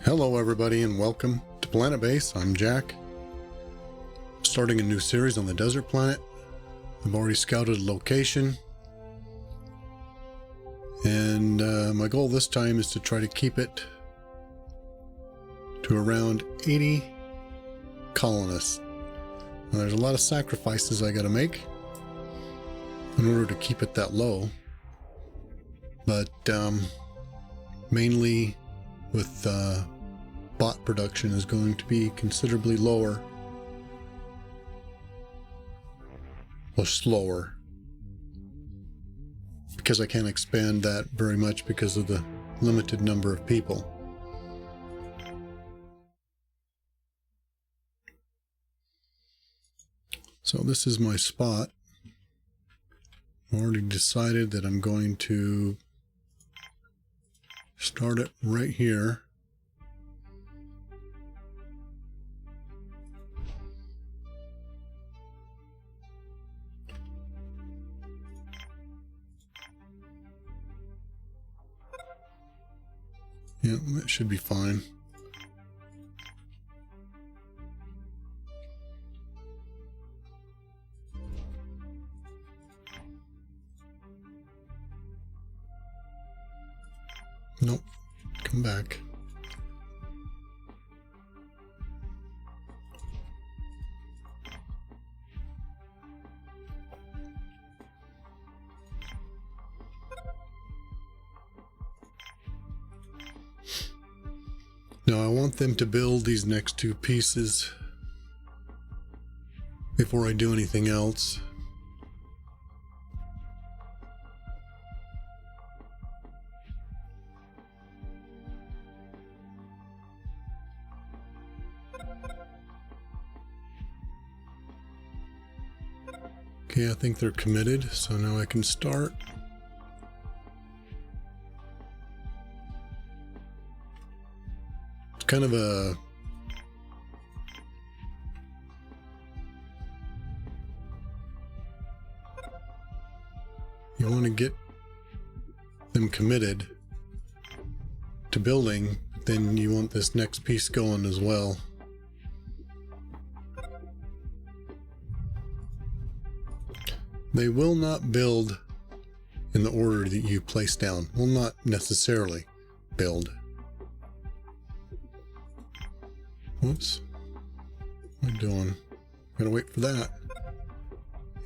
Hello everybody and welcome to Planetbase. I'm Jack. Starting a new series on the desert planet. I've already scouted a location. And my goal this time is to try to keep it to around 80 colonists. Now, there's a lot of sacrifices I gotta make in order to keep it that low. But mainly with bot production is going to be considerably lower or slower, because I can't expand that very much because of the limited number of people. So this is my spot. I've already decided that I'm going to start it right here. Yeah, that should be fine. Nope, come back. Now I want them to build these next two pieces before I do anything else. Okay, I think they're committed, so now I can start. It's kind of a you want to get them committed to building, then you want this next piece going as well. They will not build in the order that you place down. Will not necessarily build. Whoops. What am I doing? Gotta wait for that.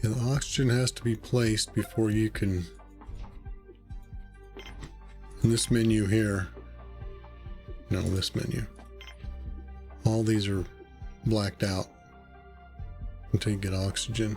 Yeah, the oxygen has to be placed before you can... In this menu here... No, this menu. All these are blacked out until you get oxygen.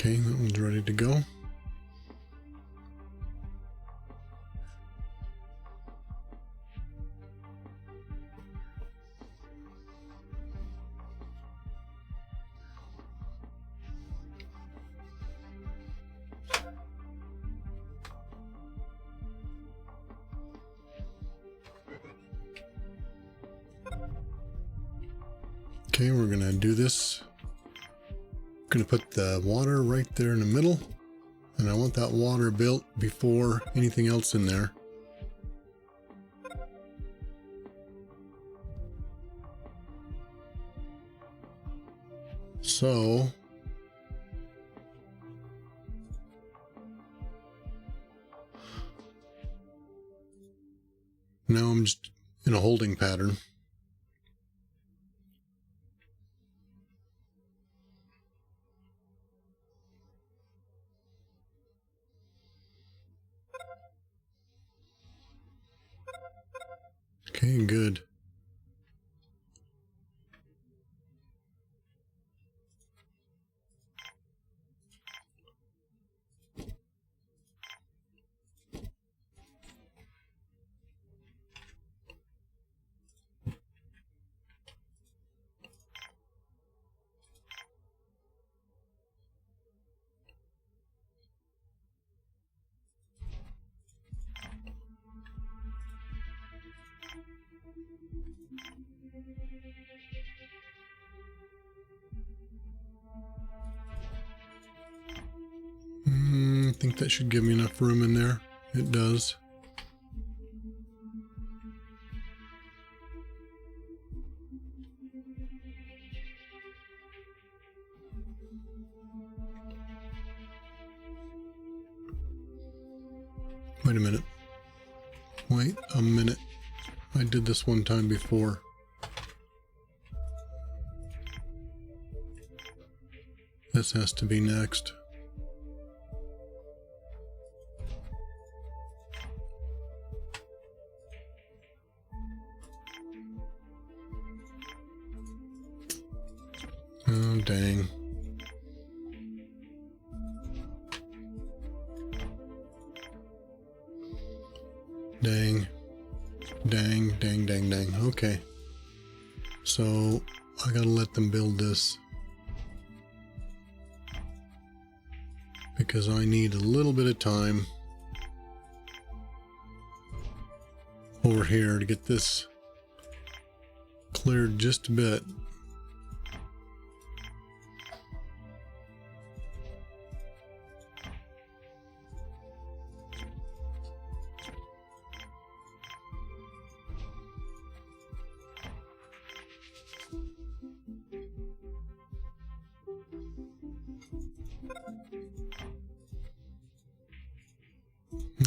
Okay, that one's ready to go. Okay, we're gonna do this. Going to put the water right there in the middle, and I want that water built before anything else in there. So now I'm just in a holding pattern. Okay, good. think that should give me enough room in there. It does. Wait a minute. Wait a minute. I did this one time before. This has to be next. Oh, dang. Dang. Dang, dang, dang, dang. Okay. So, I gotta let them build this. Because I need a little bit of time over here to get this cleared just a bit.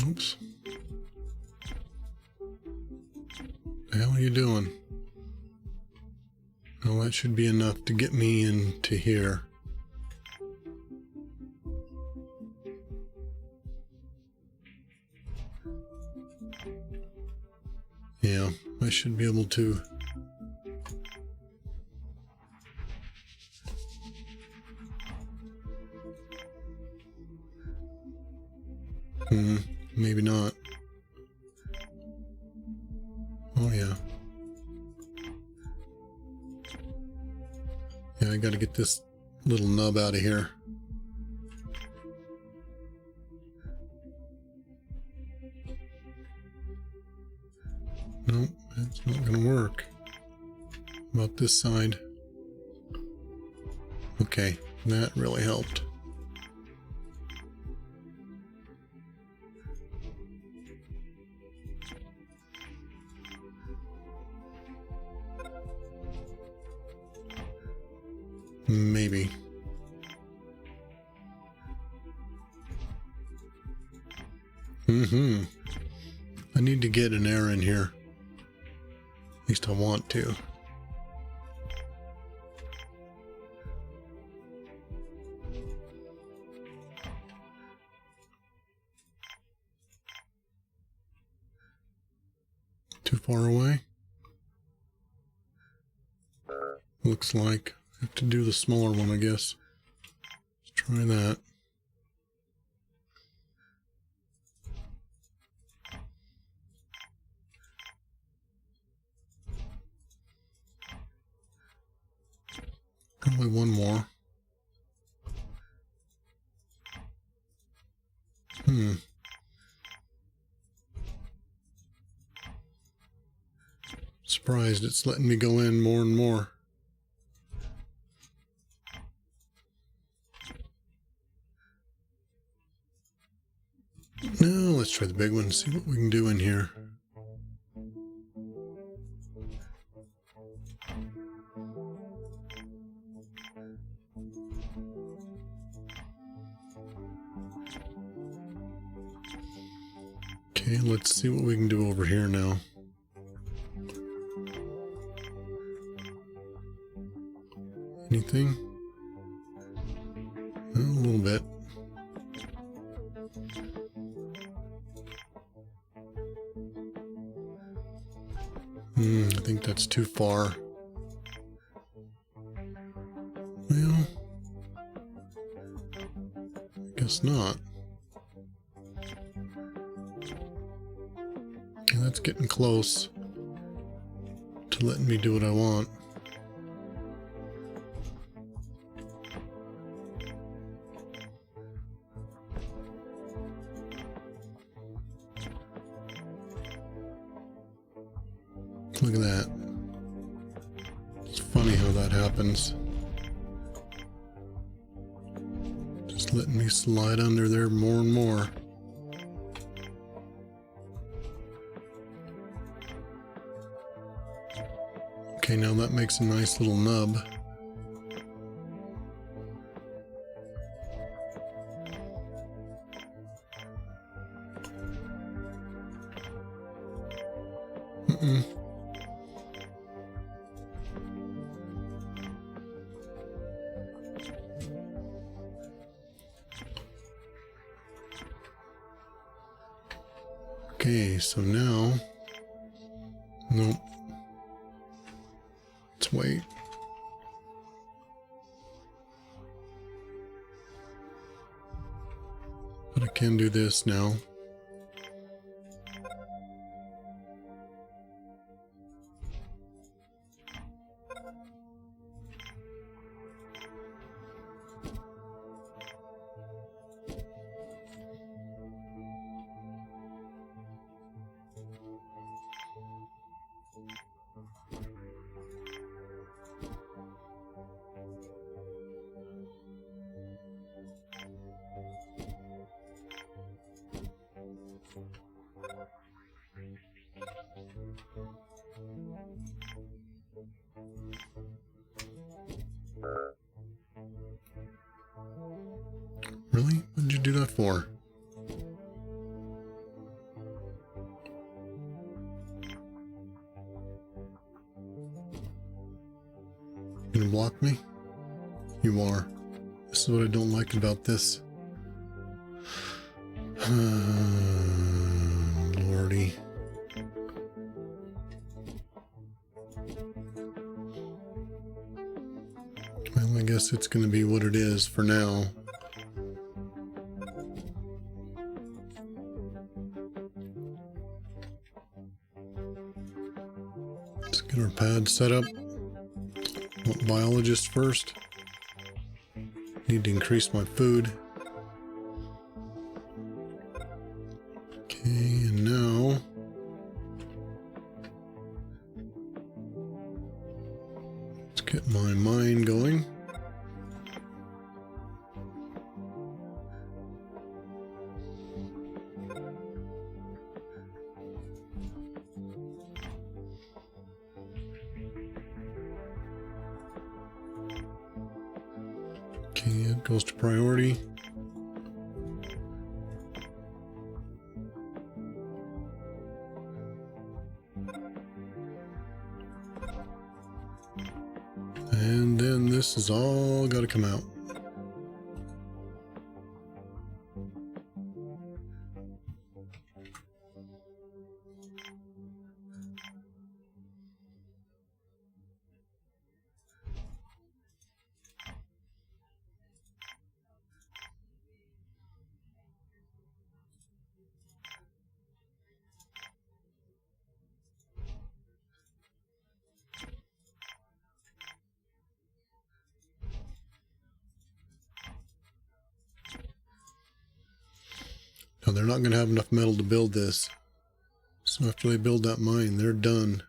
Oops. The hell are you doing? Well, that should be enough to get me into here. Yeah, I should be able to. Maybe not. Oh yeah. Yeah, I gotta get this little nub out of here. Nope, that's not gonna work. About this side. Okay, that really helped. Maybe. I need to get an air in here. At least I want to. Too far away? Looks like. I have to do the smaller one, I guess. Let's try that. Probably one more. Surprised it's letting me go in more and more. Now let's try the big one, see what we can do in here. Okay, let's see what we can do over here now. Anything? A little bit. I think that's too far. Well, I guess not. Okay, that's getting close to letting me do what I want. Look at that. It's funny how that happens. Just letting me slide under there more and more. Okay, now that makes a nice little nub. Okay, so now, nope. Let's wait. But I can do this now. Really? What did you do that for? You gonna block me? You are. This is what I don't like about this. Lordy. Well, I guess it's gonna be what it is for now. Let's get our pad set up. Biologist first. Need to increase my food. Okay, and now let's get my mine going. Okay, it goes to priority. And then this is all got to come out. Now they're not going to have enough metal to build this. So after they build that mine, they're done.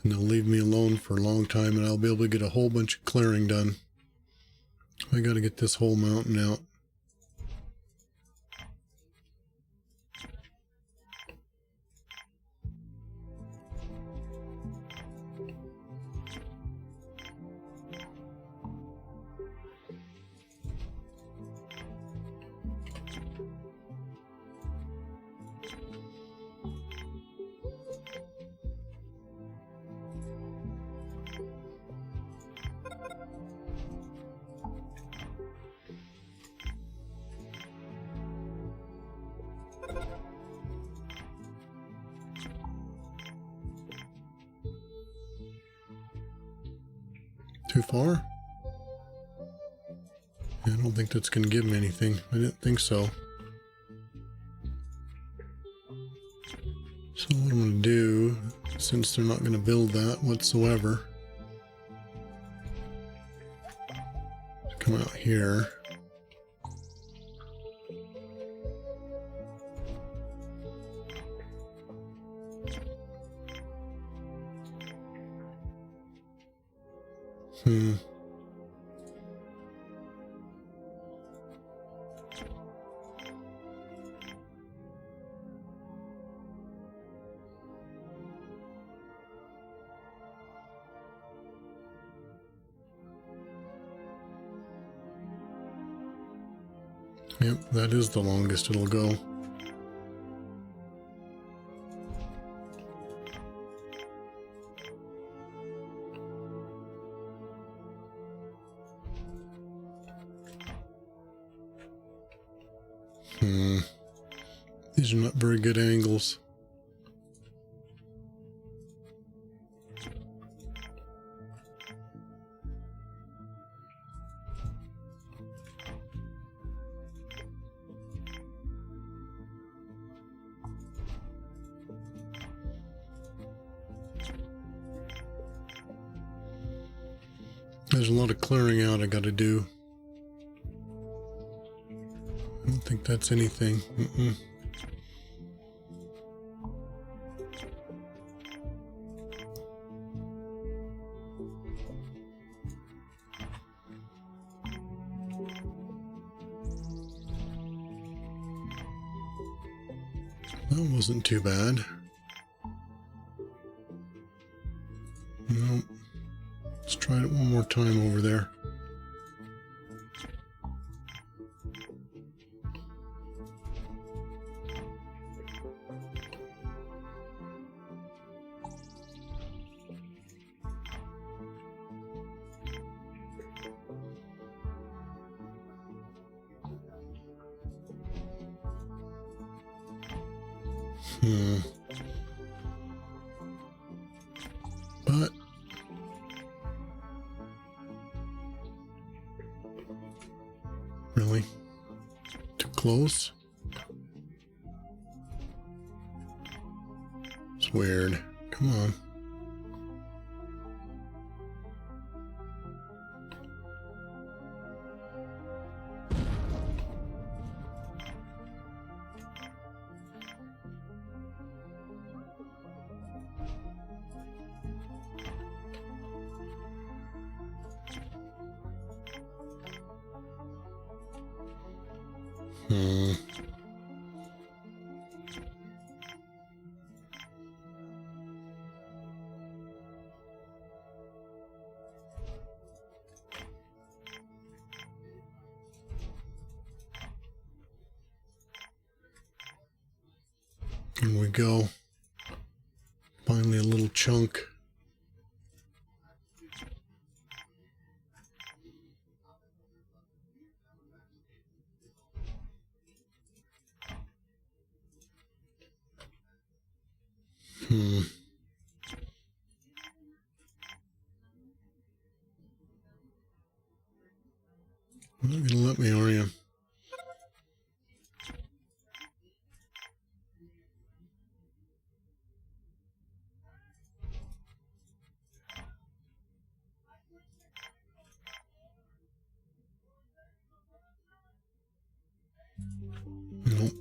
And they'll leave me alone for a long time and I'll be able to get a whole bunch of clearing done. I got to get this whole mountain out. Too far? Yeah, I don't think that's going to give me anything. I didn't think so. So what I'm going to do, since they're not going to build that whatsoever, come out here. Yep, that is the longest it'll go. These are not very good angles. There's a lot of clearing out I gotta do. I don't think that's anything. That wasn't too bad. No. Let's try it one more time over there. But really too close. It's weird. Come on. Here we go. Finally a little chunk. You're not gonna let me, are you? Nope.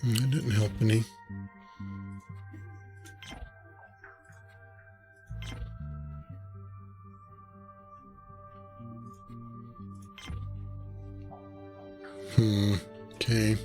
That didn't help any. Okay.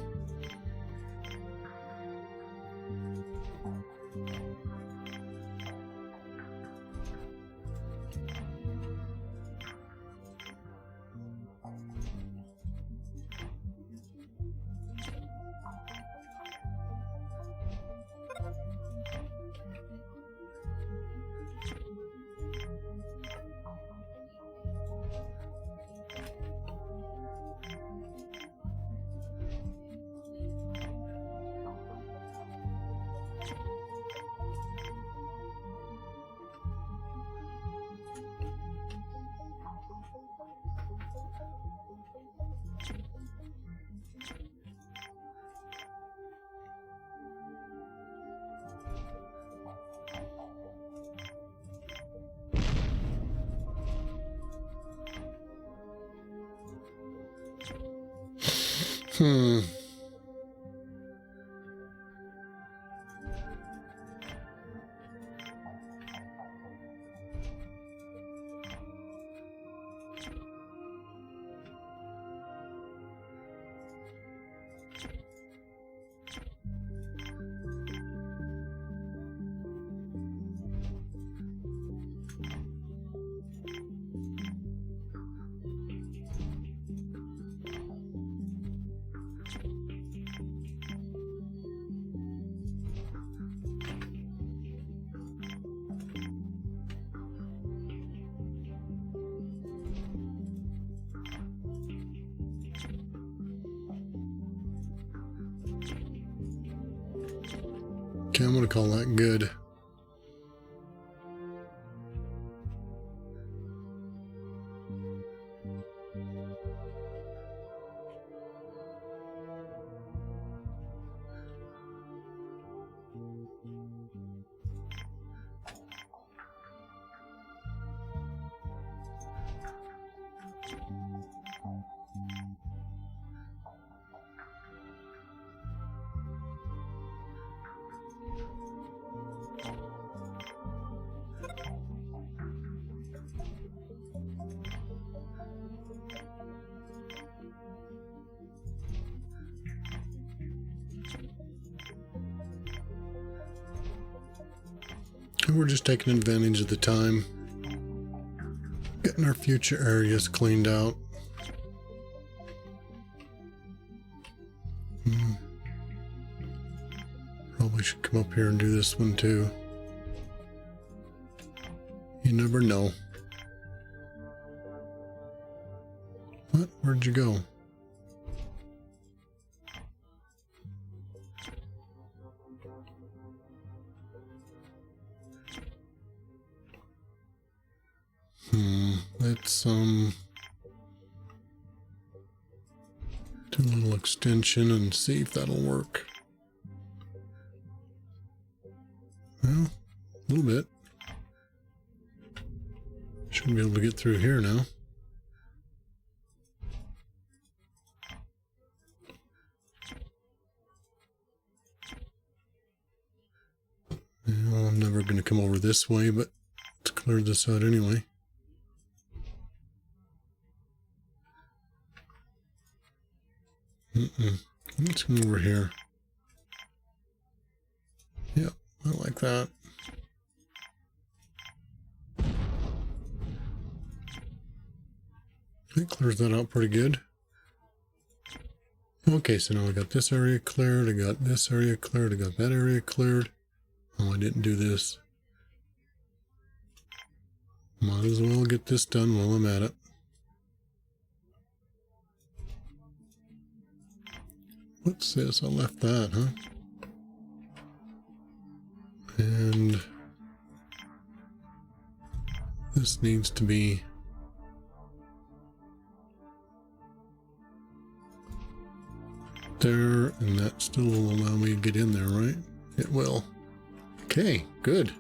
Hmm. Okay, I'm gonna call that good. And we're just taking advantage of the time, getting our future areas cleaned out. Probably should come up here and do this one too. You never know. What? Where'd you go? Let's do a little extension and see if that'll work. Well, a little bit. Should be able to get through here now. Well, I'm never going to come over this way, but let's clear this out anyway. Let's come over here. Yep, I like that. It clears that out pretty good. Okay, so now I got this area cleared, I got this area cleared, I got that area cleared. Oh, I didn't do this. Might as well get this done while I'm at it. What's this? I left that, huh? And this needs to be there, and that still will allow me to get in there, right? It will. Okay, good.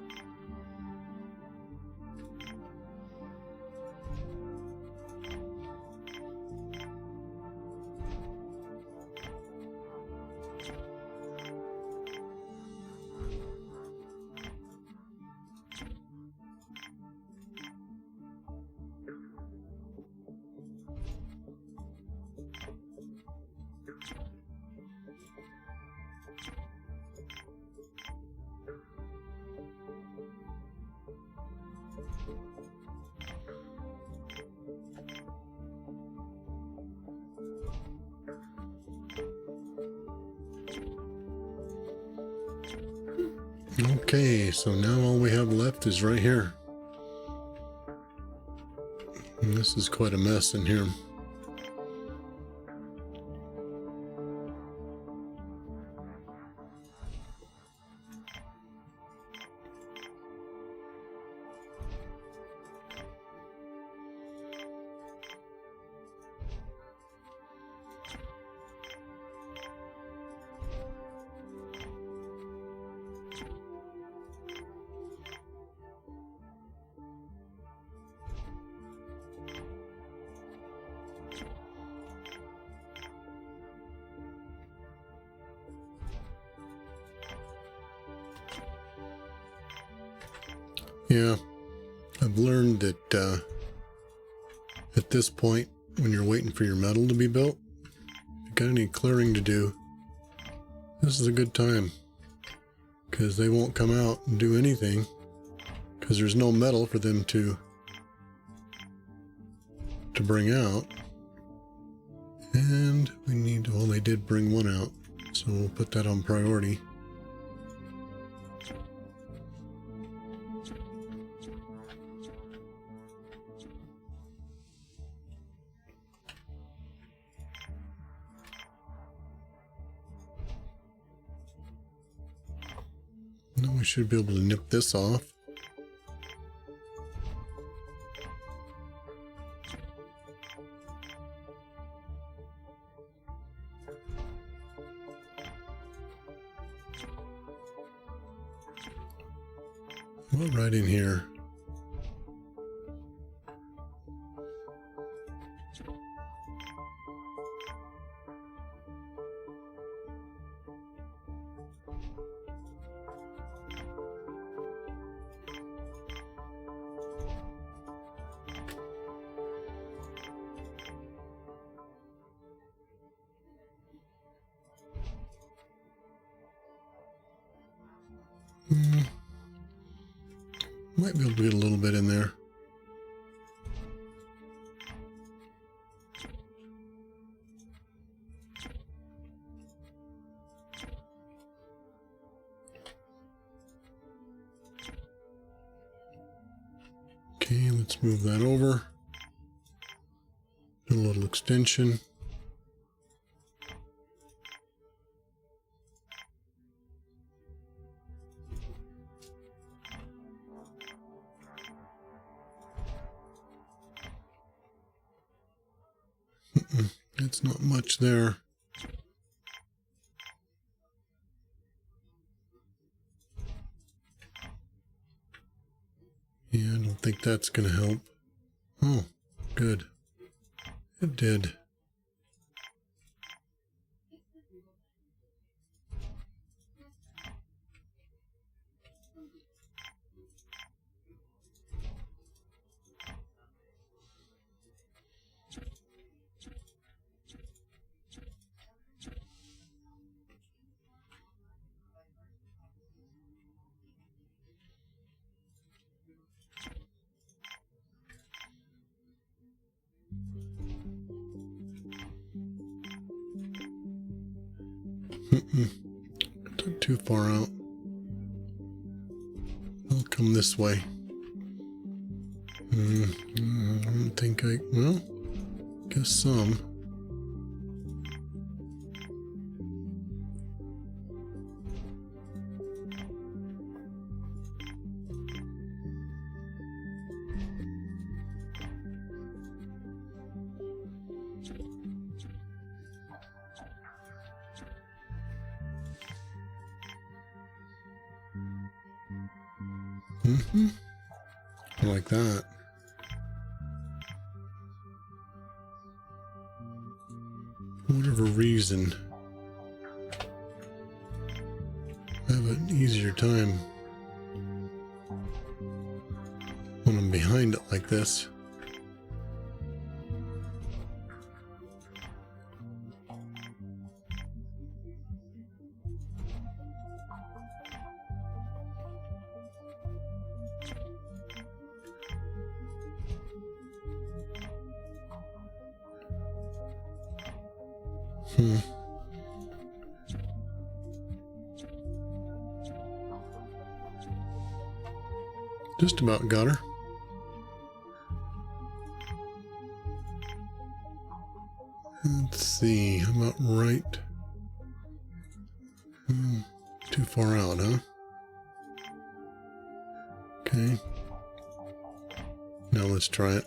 Okay, so now all we have left is right here. And this is quite a mess in here. Yeah, I've learned that at this point, when you're waiting for your metal to be built, if you got any clearing to do, this is a good time. Because they won't come out and do anything. Because there's no metal for them to bring out. And we need to, well, they did bring one out. So we'll put that on priority. Now we should be able to nip this off. Well, right in here. Might be able to get a little bit in there. Okay, let's move that over. Do a little extension. It's not much there. Yeah, I don't think that's going to help. Oh, good. It did. Not too far out. I'll come this way. I don't think well, guess some. Like that. For whatever reason, I have an easier time when I'm behind it like this. Just about got her. Let's see, how about right? Too far out, huh? Okay. Now let's try it.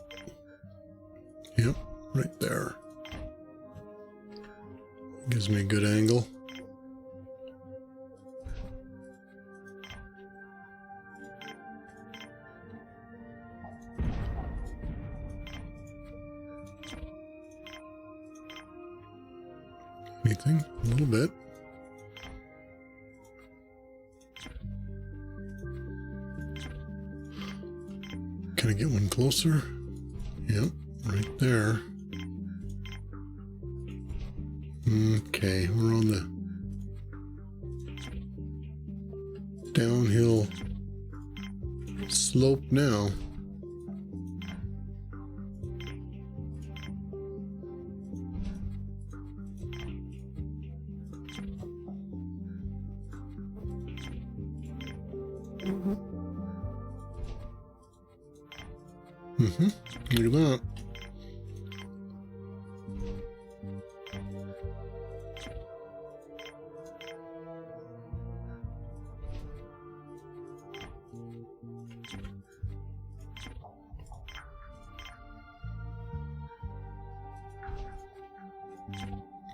Yep, right there. Gives me a good angle. Anything? A little bit. Can I get one closer? Yep, right there. Okay, we're on the downhill slope now. Look at that.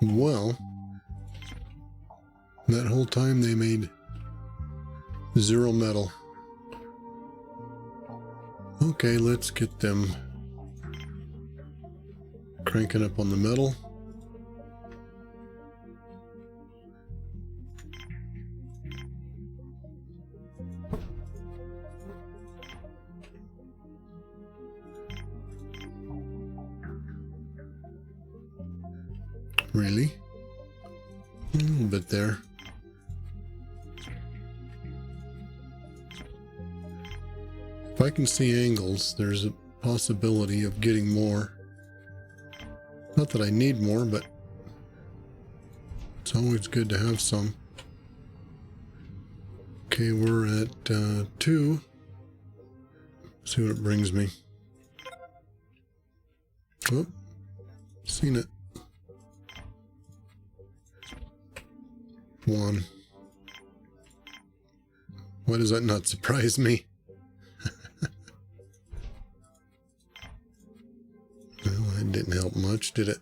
Well, that whole time they made 0 metal. Okay, let's get them cranking up on the metal. Really? A little bit there. If I can see angles, there's a possibility of getting more. Not that I need more, but it's always good to have some. Okay, we're at 2. See what it brings me. Oh, seen it. 1. Why does that not surprise me? Well, it didn't help much, did it?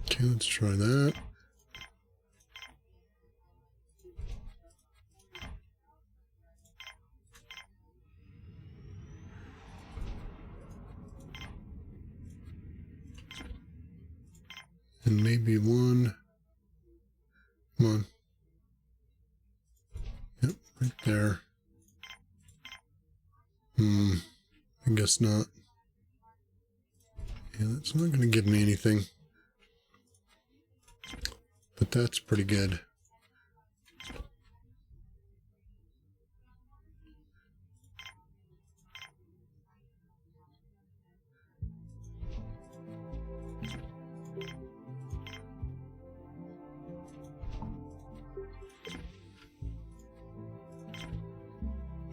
Okay, let's try that. And maybe 1. Come on. Yep, right there. I guess not. Yeah, that's not going to give me anything. But that's pretty good.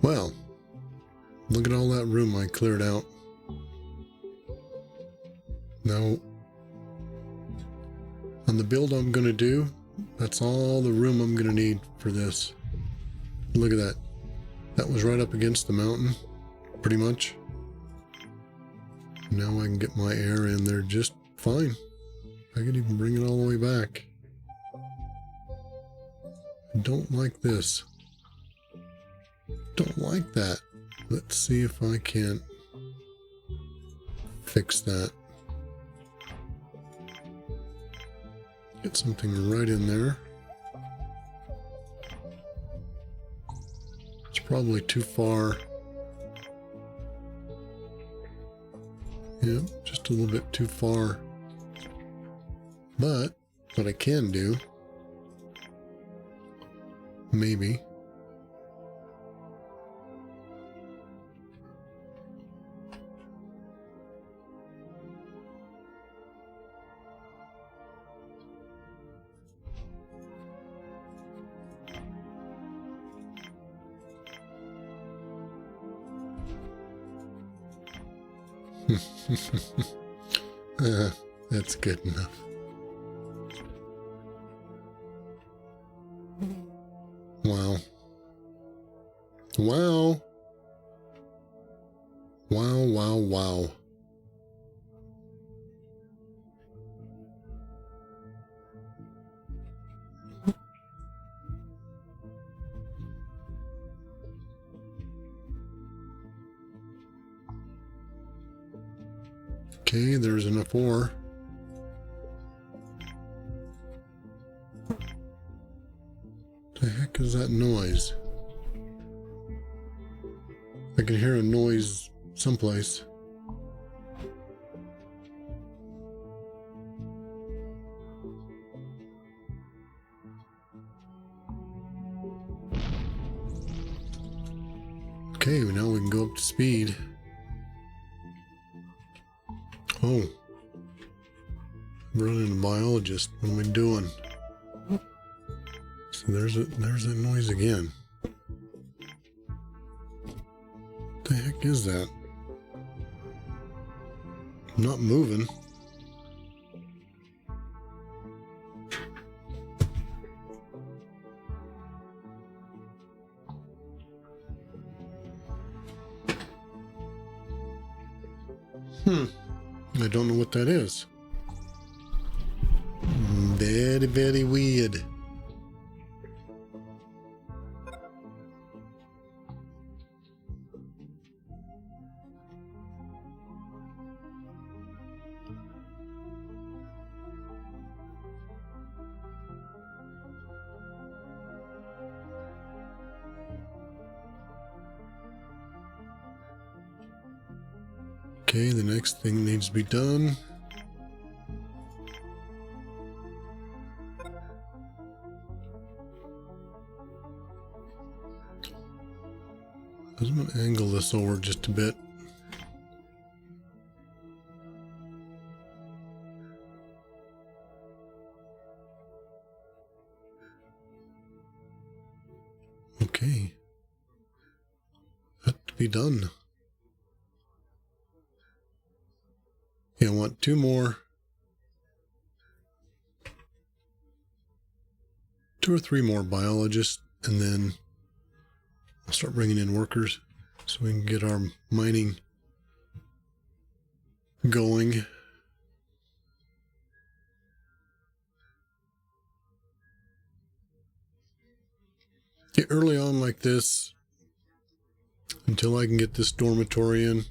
Well, look at all that room I cleared out. Now, on the build I'm going to do, that's all the room I'm going to need for this. Look at that. That was right up against the mountain, pretty much. Now I can get my air in there just fine. I could even bring it all the way back. I don't like this. Don't like that. Let's see if I can't fix that. Get something right in there. It's probably too far. Yeah, just a little bit too far. But what I can do, maybe, that's good enough. Wow. Wow. Wow, wow, wow. Okay, there's enough ore. The heck is that noise? I can hear a noise someplace. Okay, now we can go up to speed. Oh. I'm running a biologist. What am I doing? So there's that noise again. What the heck is that? I'm not moving. I don't know what that is. Very, very weird. Okay, the next thing needs to be done. I'm going to angle this over just a bit. Okay. That to be done. Yeah, I want 2 more. 2 or 3 more biologists, and then I'll start bringing in workers so we can get our mining going. Get early on like this, until I can get this dormitory in,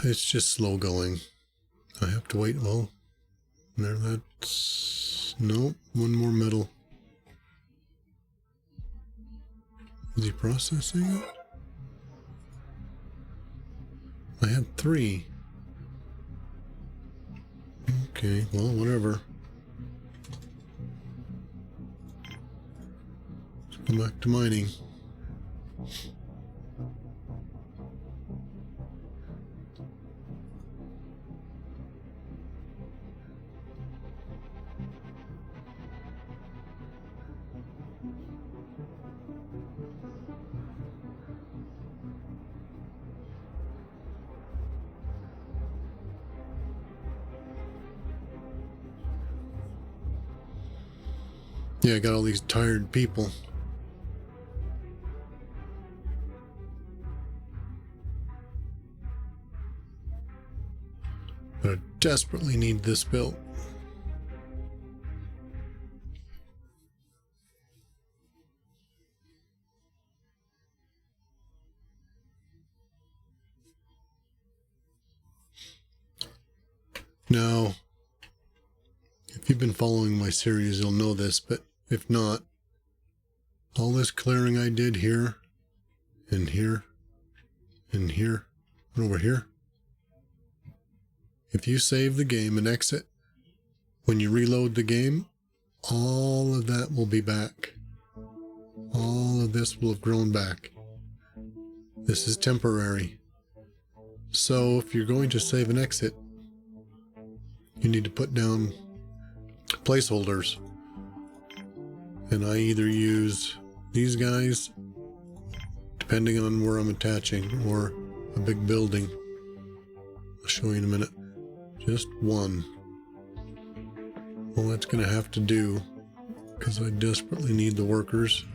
it's just slow going. I have to wait. Well, there, that's... No, 1 more metal. Is he processing it? I had 3. Okay, well, whatever. Let's go back to mining. Yeah, I got all these tired people. But I desperately need this built. Now, if you've been following my series, you'll know this, but if not, all this clearing I did here, and here, and here, and over here, if you save the game and exit, when you reload the game, all of that will be back. All of this will have grown back. This is temporary. So if you're going to save and exit, you need to put down placeholders. And I either use these guys, depending on where I'm attaching, or a big building. I'll show you in a minute. Just 1. Well, that's going to have to do, because I desperately need the workers.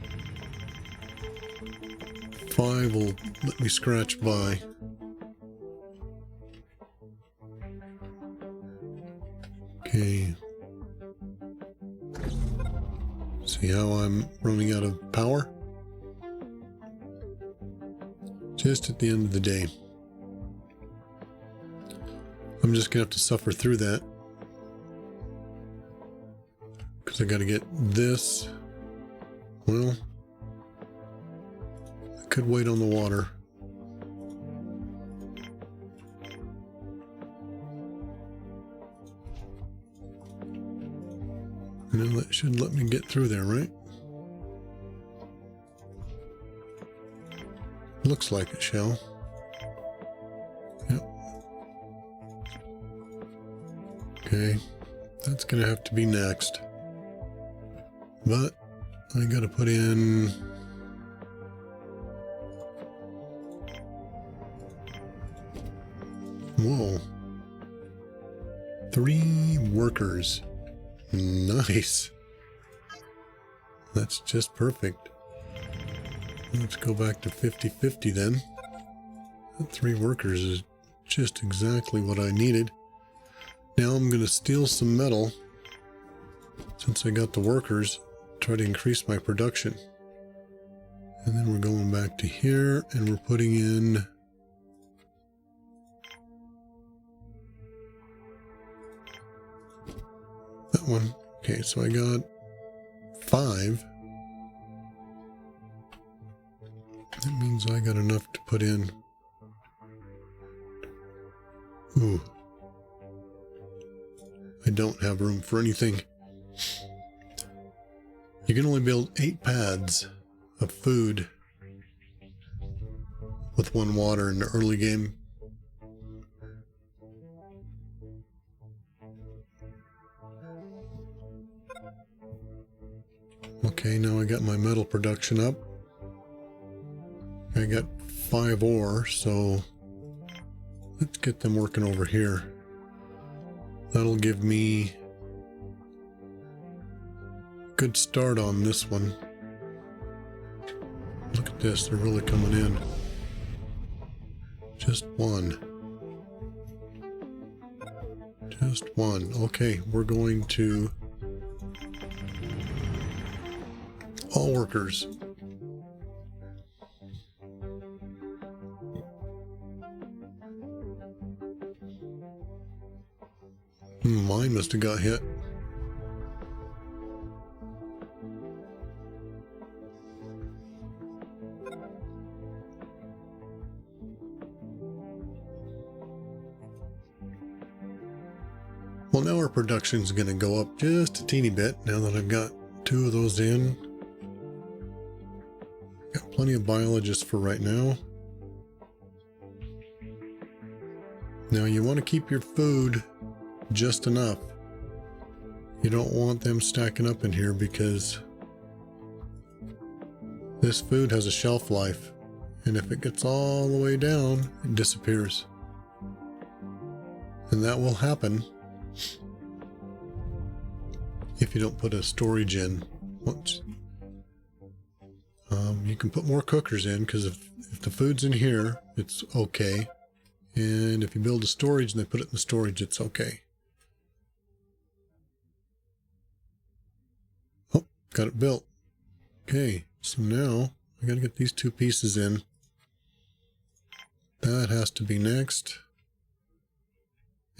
5 will let me scratch by. Okay. See how I'm running out of power? Just at the end of the day. I'm just gonna have to suffer through that. because I got to get this. Well, I could wait on the water. And then that should let me get through there, right? Looks like it shall. Yep. Okay, that's gonna have to be next. But I gotta put in whoa. 3 workers. Nice. That's just perfect. Let's go back to 50-50 then. That 3 workers is just exactly what I needed. Now I'm going to steal some metal. Since I got the workers, try to increase my production. And then we're going back to here and we're putting in that one. Okay, so I got 5. That means I got enough to put in. Ooh. I don't have room for anything. You can only build 8 pads of food with 1 water in the early game. Okay, now I got my metal production up. I got 5 ore, so let's get them working over here. That'll give me a good start on this one. Look at this, they're really coming in. Just 1. Just 1. Okay, we're going to all workers. Mine must have got hit. Well, now our production's going to go up just a teeny bit now that I've got 2 of those in. Got plenty of biologists for right now. Now you want to keep your food just enough. You don't want them stacking up in here because this food has a shelf life, and if it gets all the way down, it disappears. And that will happen if you don't put a storage in. Once you can put more cookers in, because if the food's in here, it's okay. And if you build a storage and they put it in the storage, it's okay. Oh, got it built. Okay, so now I gotta get these 2 pieces in. That has to be next.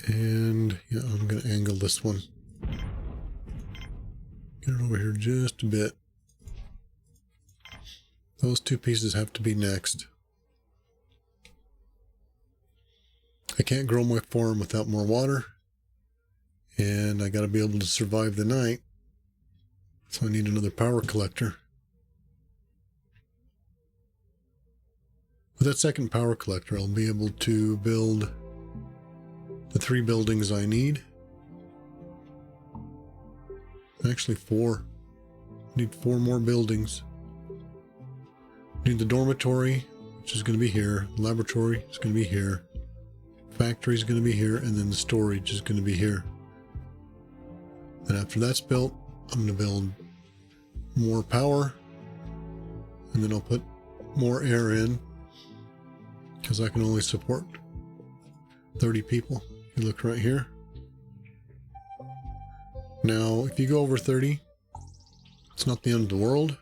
And yeah, I'm gonna angle this one. Get it over here just a bit. Those 2 pieces have to be next. I can't grow my farm without more water, and I got to be able to survive the night, so I need another power collector. With that second power collector, I'll be able to build the 3 buildings I need. Actually 4. I need 4 more buildings. I need the dormitory, which is going to be here. The laboratory is going to be here. Factory is going to be here, and then the storage is going to be here. And after that's built, I'm going to build more power, and then I'll put more air in, because I can only support 30 people. You look right here. Now, if you go over 30, it's not the end of the world.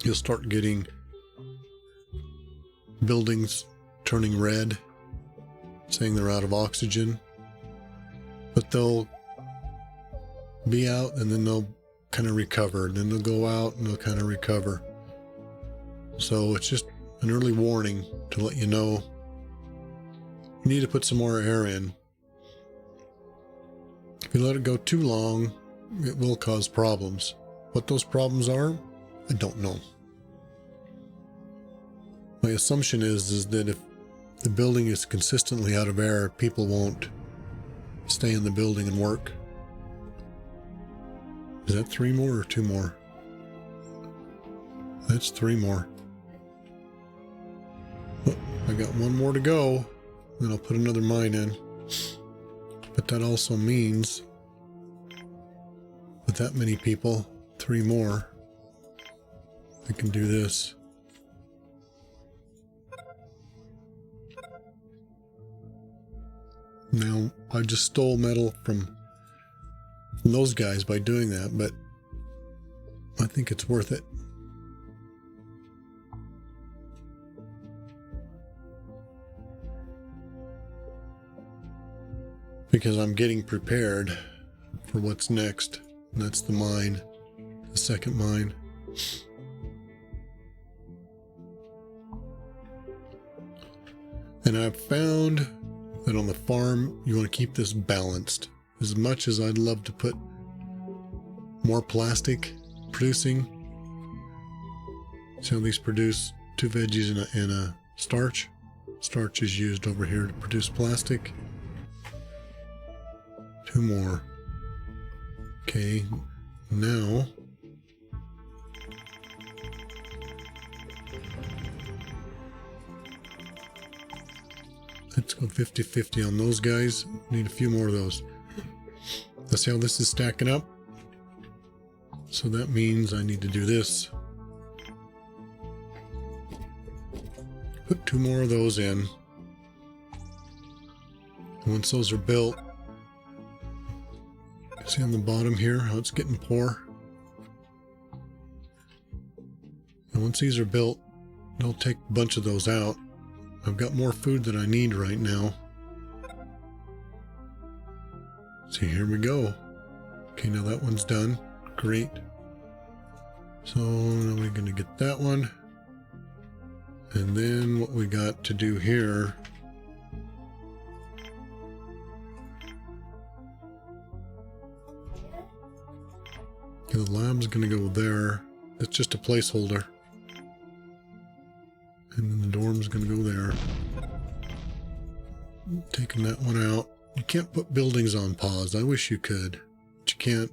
You'll start getting buildings turning red, saying they're out of oxygen, but they'll be out and then they'll kind of recover. Then they'll go out and they'll kind of recover. So it's just an early warning to let you know you need to put some more air in. If you let it go too long, it will cause problems. What those problems are, I don't know. My assumption is that if the building is consistently out of air, people won't stay in the building and work. Is that 3 more or 2 more? That's 3 more. Oh, I got 1 more to go. Then I'll put another mine in. But that also means with that many people, 3 more, I can do this. Now, I just stole metal from those guys by doing that, but I think it's worth it. Because I'm getting prepared for what's next. And that's the mine, the second mine. And I've found that on the farm, you want to keep this balanced. As much as I'd love to put more plastic producing. See how these produce 2 veggies and a starch? Starch is used over here to produce plastic. 2 more. Okay, now let's go 50-50 on those guys. Need a few more of those. Let's see how this is stacking up. So that means I need to do this. Put 2 more of those in. And once those are built, see on the bottom here how it's getting poor. And once these are built, I'll take a bunch of those out. I've got more food than I need right now. See, here we go. Okay, now that one's done. Great. So now we're going to get that one. And then what we got to do here, the lab's going to go there. It's just a placeholder. And then the dorm's going to go there. Taking that one out. You can't put buildings on pause. I wish you could, but you can't.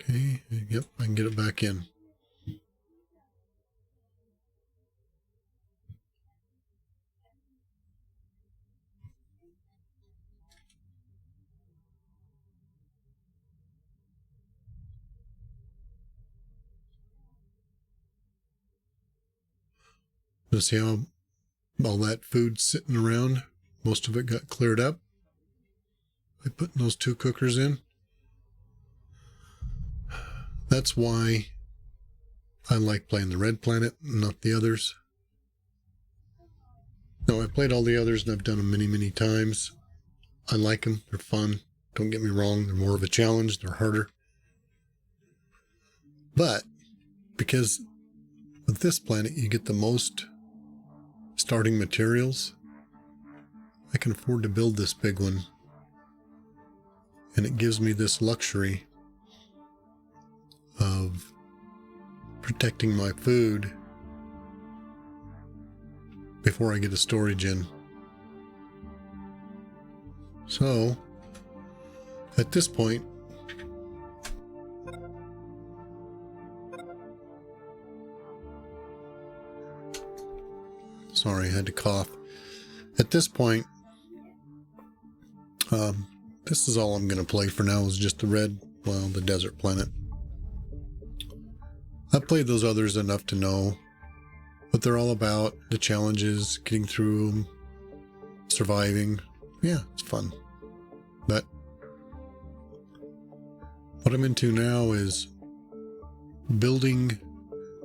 Okay, yep, I can get it back in. You see how all that food's sitting around? Most of it got cleared up by putting those 2 cookers in. That's why I like playing the red planet, not the others. No, I've played all the others and I've done them many, many times. I like them. They're fun. Don't get me wrong. They're more of a challenge. They're harder. But because with this planet, you get the most starting materials, I can afford to build this big one. And it gives me this luxury of protecting my food before I get a storage in. So, at this point, sorry, I had to cough. At this point, this is all I'm going to play for now, is just the desert planet. I've played those others enough to know what they're all about, the challenges, getting through them, surviving. Yeah, it's fun. But what I'm into now is building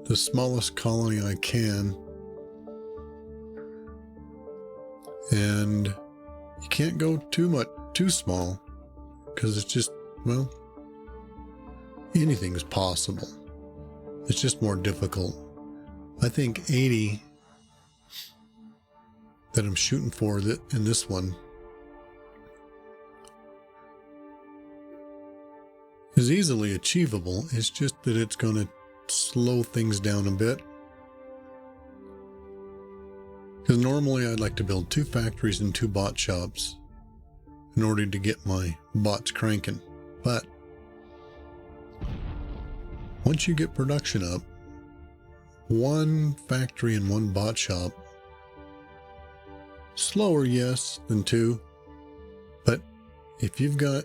the smallest colony I can. And you can't go too small, because it's just, well, anything's possible. It's just more difficult. I think 80 that I'm shooting for in this one is easily achievable. It's just that it's going to slow things down a bit. Because normally I'd like to build 2 factories and 2 bot shops in order to get my bots cranking. But once you get production up, 1 factory and 1 bot shop, slower, yes, than 2, but if you've got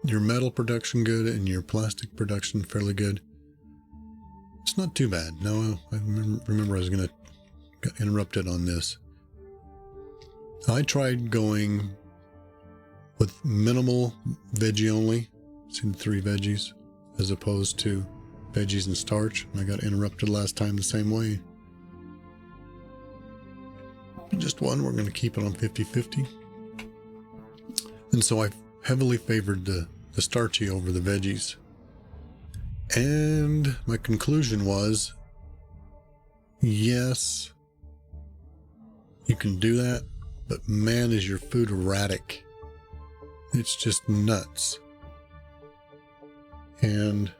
your metal production good and your plastic production fairly good, it's not too bad. Now, I remember I was going to get interrupted on this. I tried going with minimal veggie only, seen 3 veggies, as opposed to veggies and starch. I got interrupted last time the same way. Just one, we're going to keep it on 50-50. And so I heavily favored the starchy over the veggies. And my conclusion was, yes, you can do that, but man, is your food erratic. It's just nuts. And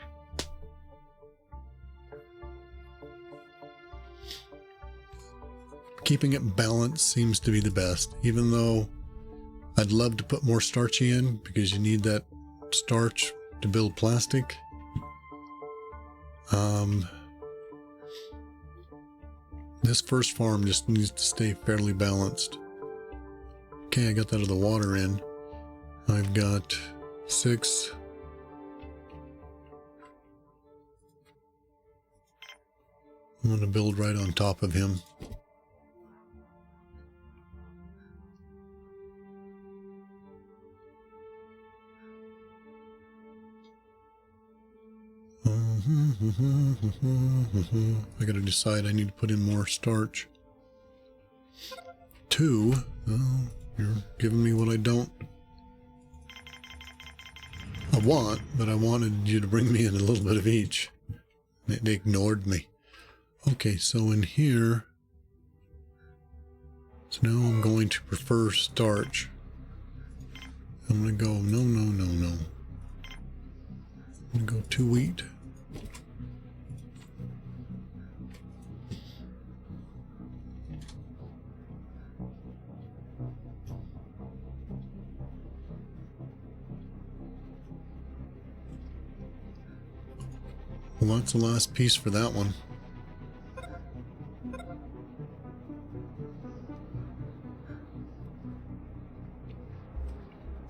keeping it balanced seems to be the best, even though I'd love to put more starchy in because you need that starch to build plastic. This first farm just needs to stay fairly balanced. Okay, I got that of the water in. I've got 6. I'm going to build right on top of him. I gotta decide I need to put in more starch. 2. Oh, you're giving me what I want, but I wanted you to bring me in a little bit of each. They ignored me. Okay, so in here, so now I'm going to prefer starch. I'm going to go, no. I'm going to go 2 wheat. Well, that's the last piece for that one.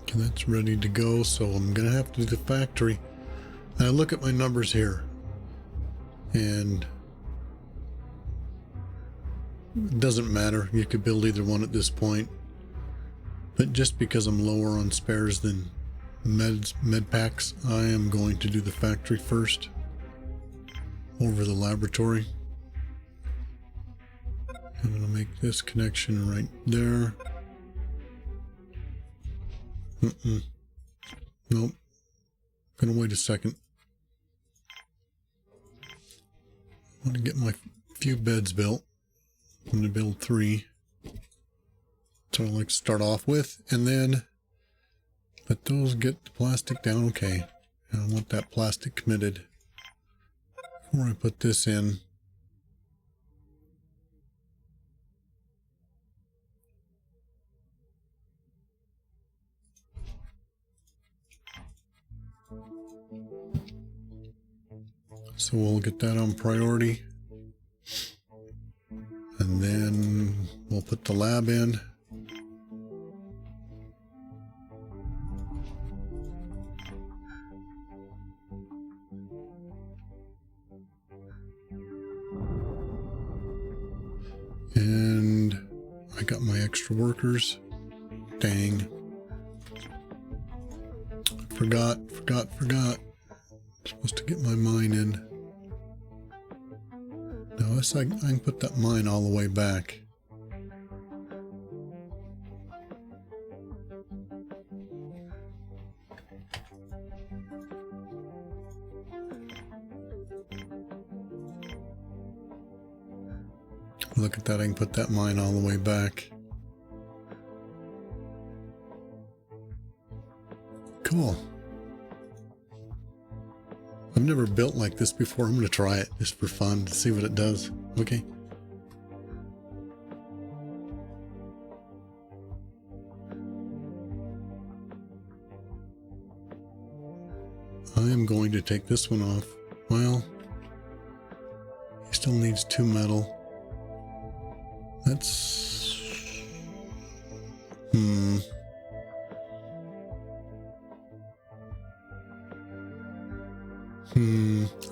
Okay, that's ready to go, so I'm going to have to do the factory. And I look at my numbers here, and it doesn't matter. You could build either one at this point. But just because I'm lower on spares than med packs, I am going to do the factory first over the laboratory. I'm going to make this connection right there. Nope. Gonna wait a second. I want to get my few beds built. I'm going to build 3. So I like to start off with, and then let those get the plastic down. Okay. And I want that plastic committed before I put this in. So we'll get that on priority. And then we'll put the lab in. And I got my extra workers. Dang. Forgot. Supposed to get my mine in. Now I can put that mine all the way back. Look at that, I can put that mine all the way back. Cool. I've never built like this before. I'm going to try it just for fun to see what it does. Okay. I am going to take this one off. Well, he still needs 2 metal. That's...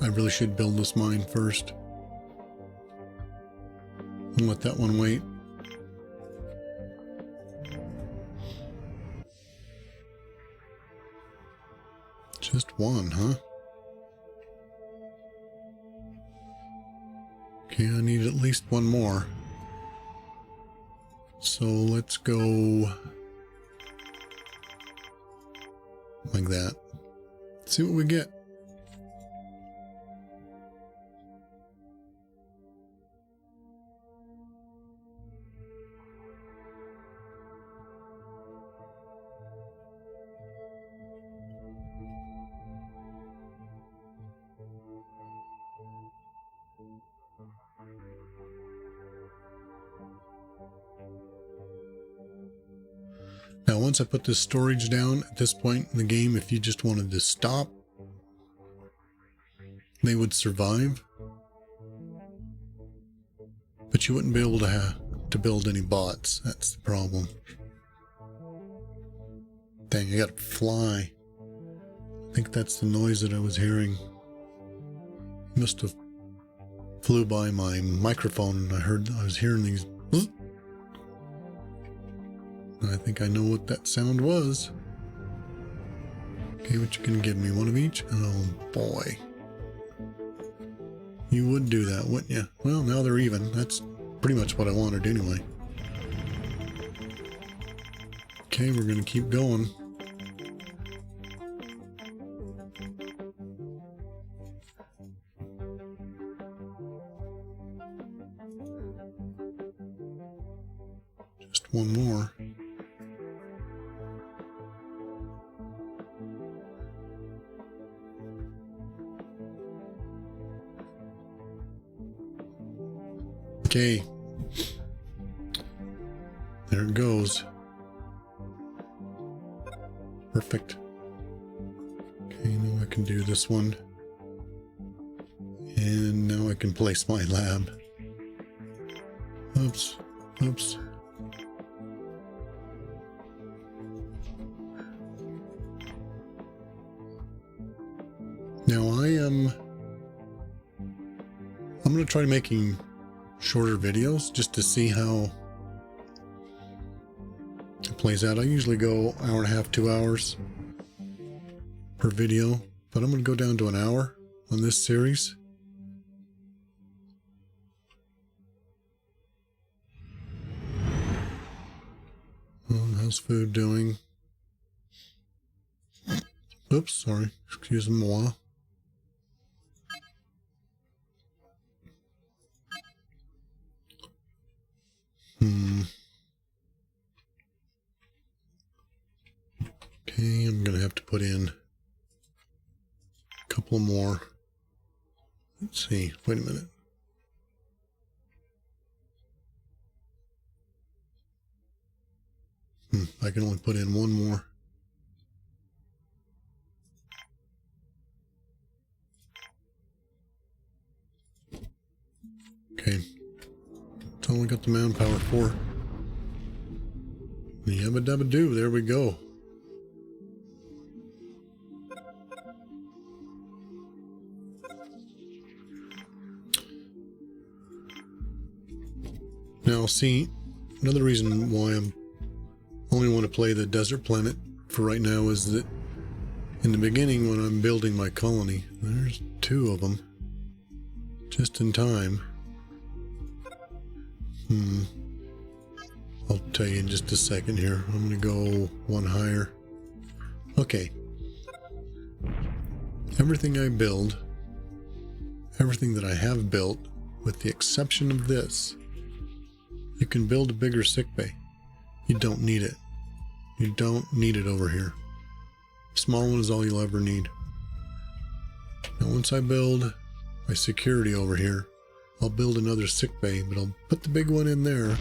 I really should build this mine first. And let that one wait. Just one, huh? Okay, I need at least one more. So let's go like that. See what we get. Now, once I put this storage down, at this point in the game, if you just wanted to stop, they would survive. But you wouldn't be able to build any bots. That's the problem. Dang, I gotta fly. I think that's the noise that I was hearing. Must have flew by my microphone and I was hearing these. I think I know what that sound was. Okay, what you can give me? One of each? Oh boy. You would do that, wouldn't you? Well, now they're even. That's pretty much what I wanted anyway. Okay, we're gonna keep going. Just one more. Okay, there it goes. Perfect. Okay, now I can do this one. And now I can place my lab. Oops, oops. Now I'm going to try making shorter videos just to see how it plays out. I usually go 1.5 hours, 2 hours per video, but I'm going to go down to an hour on this series. How's food doing? Oops, sorry. Excuse moi. Okay, I'm gonna have to put in a couple more. Let's see, wait a minute. I can only put in one more. Okay, that's all I got the manpower for. Yabba dabba doo, there we go. Now, see, another reason why I'm only want to play the desert planet for right now is that in the beginning when I'm building my colony, there's 2 of them, just in time. I'll tell you in just a second here. I'm going to go one higher. Okay. Everything I build, everything that I have built, with the exception of this, You can build a bigger sick bay. You don't need it. You don't need it over here. Small one is all you'll ever need. Now once I build my security over here, I'll build another sick bay, but I'll put the big one in there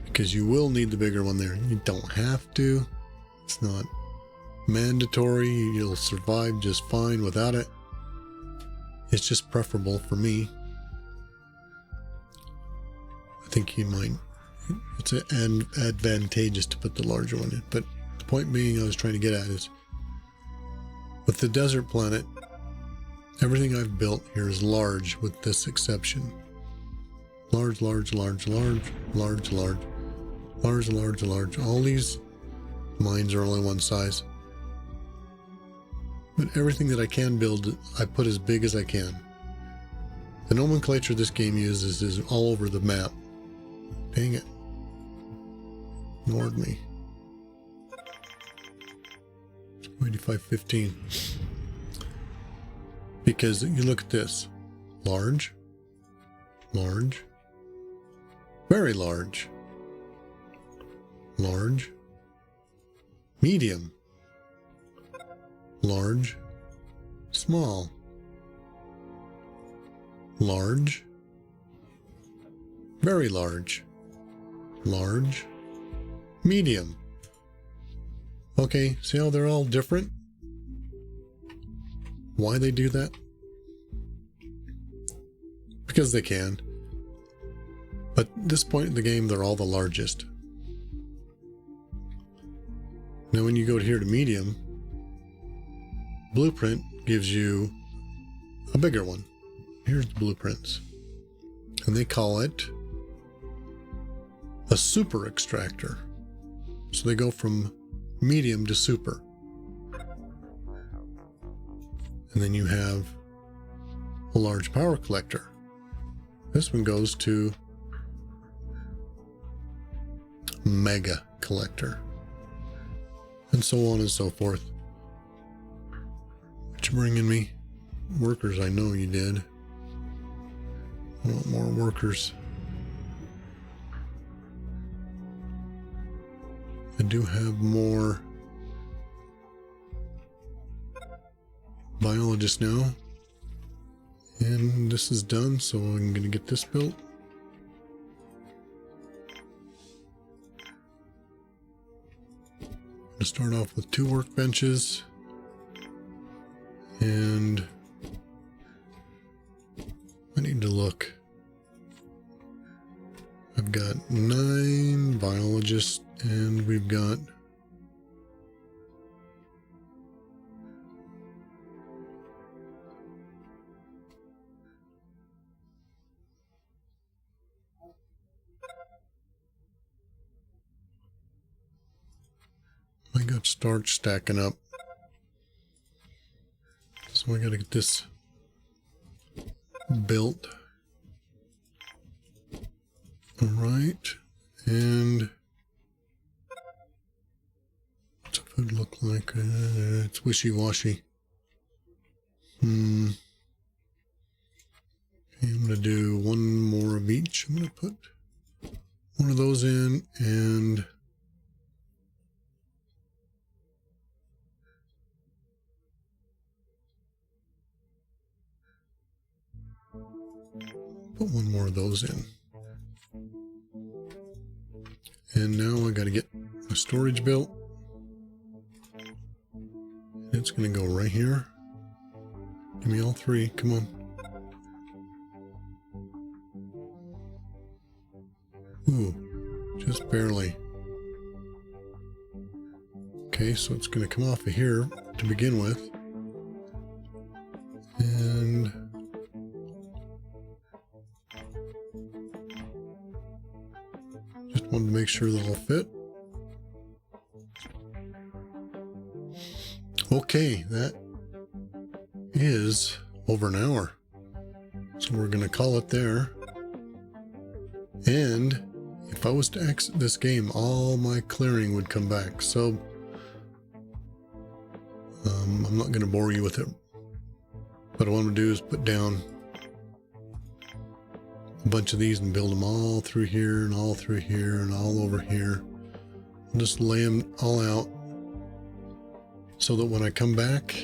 because you will need the bigger one there. You don't have to. It's not mandatory. You'll survive just fine without it. It's just preferable for me. I think you might. It's advantageous to put the larger one in. But the point being I was trying to get at is with the desert planet, everything I've built here is large with this exception. Large, large, large, large, large, large, large, large, large. All these mines are only one size. But everything that I can build, I put as big as I can. The nomenclature this game uses is all over the map. Dang it. Ignored me. 8515. Because you look at this. Large. Large. Very large. Large. Medium. Large. Small. Large. Very large. Large. Medium. Okay, see how they're all different? Why they do that? Because they can. But at this point in the game, they're all the largest. Now when you go here to medium, blueprint gives you a bigger one. Here's the blueprints. And they call it a super extractor. So they go from medium to super. And then you have a large power collector. This one goes to mega collector. And so on and so forth. What you bringing me? Workers, I know you did. I want more workers. I do have more biologists now. And this is done, so I'm going to get this built. I'll start off with 2 workbenches. And I need to look. I've got 9 biologists, and we've got starch stacking up. So I gotta get this built. Alright, and what's the food look like? It's wishy-washy. Okay, I'm gonna do 1 more of each. I'm gonna put 1 of those in, and put 1 more of those in. And now I got to get my storage built. It's going to go right here. Give me all 3. Come on. Ooh, just barely. Okay, so it's going to come off of here to begin with. And just wanted to make sure they'll all fit. Okay, that is over an hour. So we're going to call it there. And if I was to exit this game, all my clearing would come back. So I'm not going to bore you with it. What I want to do is put down a bunch of these and build them all through here and all through here and all over here. And just lay them all out so that when I come back,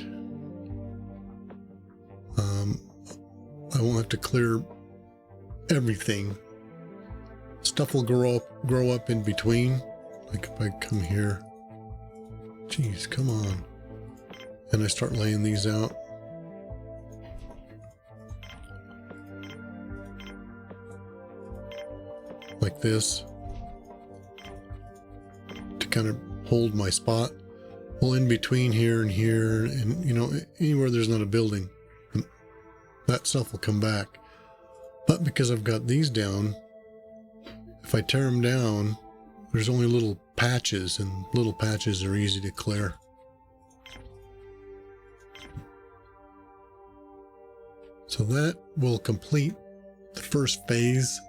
I won't have to clear everything. Stuff will grow up in between. Like if I come here, geez, come on, and I start laying these out. Like this, to kind of hold my spot. Well, in between here and here, and you know, anywhere there's not a building, that stuff will come back. But because I've got these down, if I tear them down, there's only little patches, and little patches are easy to clear. So that will complete the first phase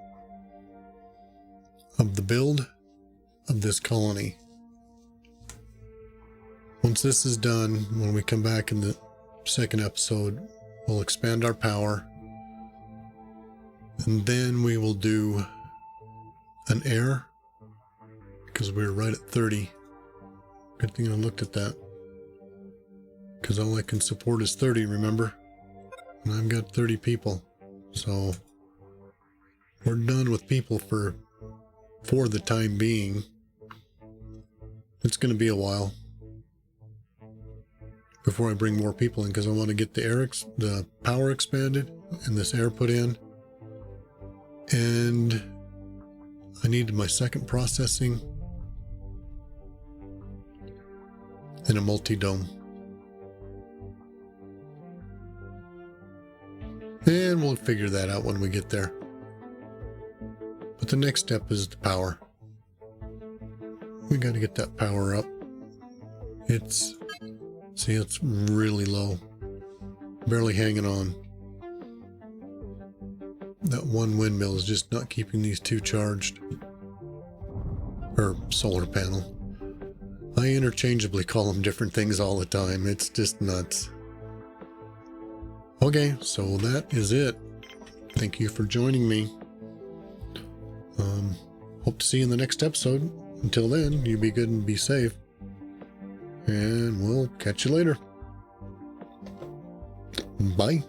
of the build of this colony. Once this is done, when we come back in the second episode, we'll expand our power, and then we will do an air, because we're right at 30. Good thing I looked at that, because all I can support is 30, remember? And I've got 30 people, so we're done with people for the time being. It's going to be a while before I bring more people in, because I want to get the power expanded and this air put in, and I needed my second processing and a multi-dome, and we'll figure that out when we get there. But the next step is the power. We got to get that power up. It's really low, barely hanging on. That one windmill is just not keeping these two charged. Or solar panel. I interchangeably call them different things all the time. It's just nuts. Okay, so that is it. Thank you for joining me. Hope to see you in the next episode. Until then, you be good and be safe. And we'll catch you later. Bye.